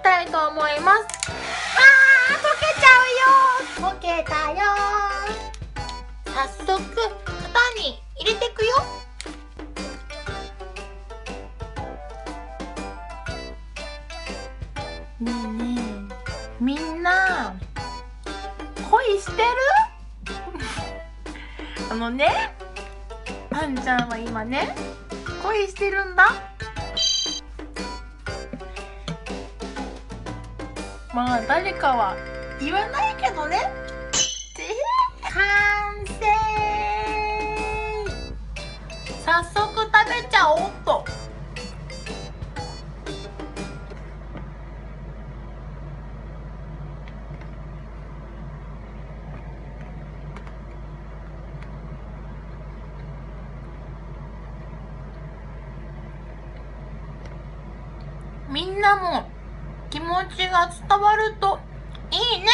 たいと思います。溶けちゃうよ。溶けたよ。早速型に入れていくよ。ねえねえ、みんな恋してる？パンちゃんは今ね、恋してるんだ。まあ誰かは言わないけどね。完成。早速食べちゃおうっと。みんなも気持ちが伝わるといいね。